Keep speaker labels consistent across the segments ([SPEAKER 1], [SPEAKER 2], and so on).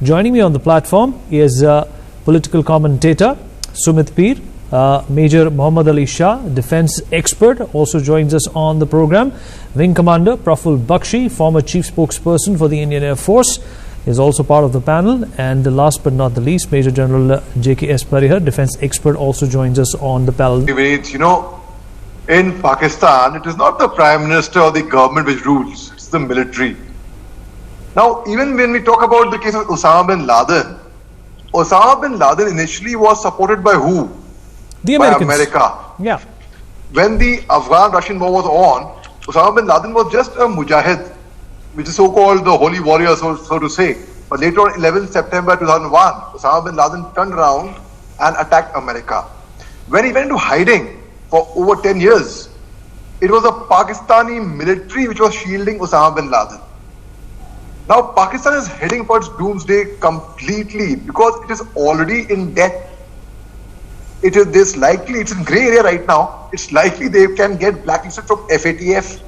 [SPEAKER 1] Joining me on the platform is political commentator Sumit Peer, Major Mohammed Ali Shah, defense expert, also joins us on the program. Wing Commander Praful Bakshi, former chief spokesperson for the Indian Air Force, is also part of the panel. And last but not the least, Major General JKS Parihar, defense expert, also joins us on the panel.
[SPEAKER 2] You know, in Pakistan, it is not the Prime Minister or the government which rules, it's the military. Now, even when we talk about the case of Osama bin Laden initially was supported by who?
[SPEAKER 1] The Americans.
[SPEAKER 2] By America.
[SPEAKER 1] Yeah.
[SPEAKER 2] When the Afghan-Russian war was on, Osama bin Laden was just a mujahid, which is so-called the holy warrior, so to say. But later on, 11th September 2001, Osama bin Laden turned around and attacked America. When he went into hiding for over 10 years, it was the Pakistani military which was shielding Osama bin Laden. Now, Pakistan is heading for its doomsday completely because it is already in debt. It is this likely, it's in grey area right now, it's likely they can get blacklisted from FATF.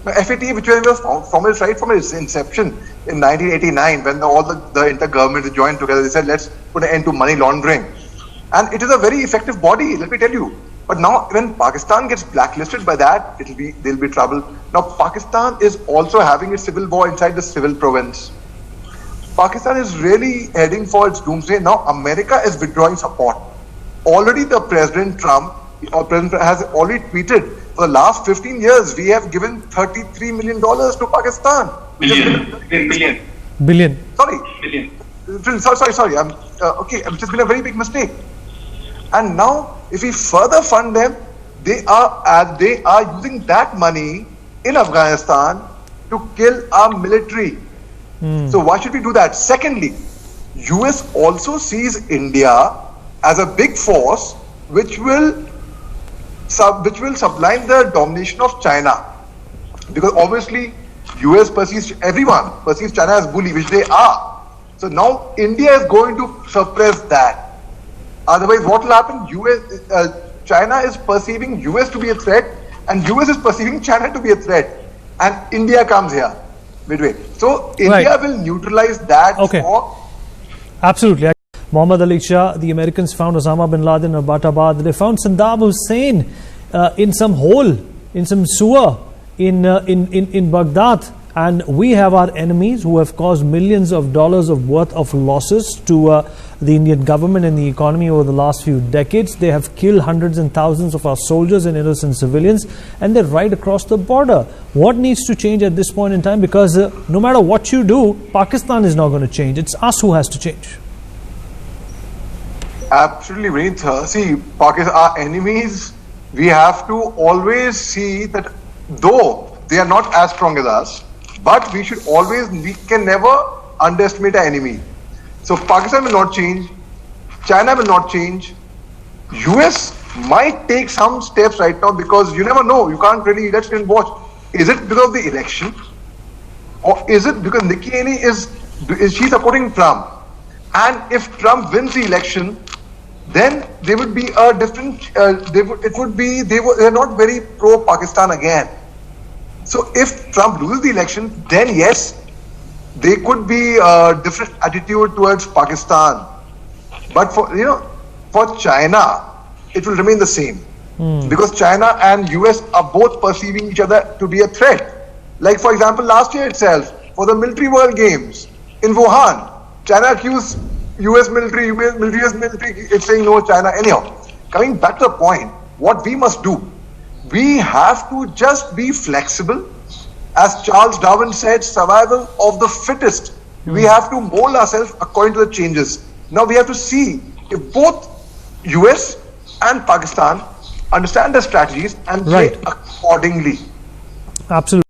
[SPEAKER 2] Now, FATF, which was from its inception in 1989, when all the intergovernment joined together, they said, let's put an end to money laundering. And it is a very effective body, let me tell you. But now, when Pakistan gets blacklisted by that, there'll be trouble. Now, Pakistan is also having a civil war inside the civil province. Pakistan is really heading for its doomsday. Now, America is withdrawing support. Already, the President Trump has already tweeted, for the last 15 years, we have given $33 million to Pakistan.
[SPEAKER 1] Billion.
[SPEAKER 2] Sorry. Billion. Sorry. Okay, which has been a very big mistake. And now, if we further fund them, they are using that money in Afghanistan to kill our military. So why should we do that? Secondly, US also sees India as a big force which will sublime the domination of China, because obviously everyone perceives China as bully, which they are. So now India is going to suppress that. Otherwise, what will happen? China is perceiving US to be a threat, and US is perceiving China to be a threat, and India comes here midway. So India will neutralize that.
[SPEAKER 1] Okay. Absolutely. Mohammed Ali Shah, the Americans found Osama bin Laden in Abbottabad. They found Saddam Hussein in some hole, in some sewer in Baghdad. And we have our enemies who have caused millions of dollars of worth of losses to the Indian government and the economy over the last few decades. They have killed hundreds and thousands of our soldiers and innocent civilians, and they're right across the border. What needs to change at this point in time? Because no matter what you do, Pakistan is not going to change. It's us who has to change.
[SPEAKER 2] Absolutely, Vineet. See, Pakistan, our enemies, we have to always see that though they are not as strong as us, but we can never underestimate our enemy. So Pakistan will not change, China will not change, US might take some steps right now, because you never know, you can't really, let's watch. Is it because of the election? Or is it because Nikki Haley is she supporting Trump? And if Trump wins the election, then they would be a different, they're not very pro-Pakistan again. So if Trump loses the election, then yes, there could be a different attitude towards Pakistan. But for China, it will remain the same. Because China and US are both perceiving each other to be a threat. Like for example, last year itself, for the military world games in Wuhan, China accused US military, it's saying no, China. Anyhow, coming back to the point, what we must do, we have to just be flexible. As Charles Darwin said, survival of the fittest. We have to mold ourselves according to the changes. Now we have to see if both US and Pakistan understand the strategies and play accordingly.
[SPEAKER 1] Absolutely.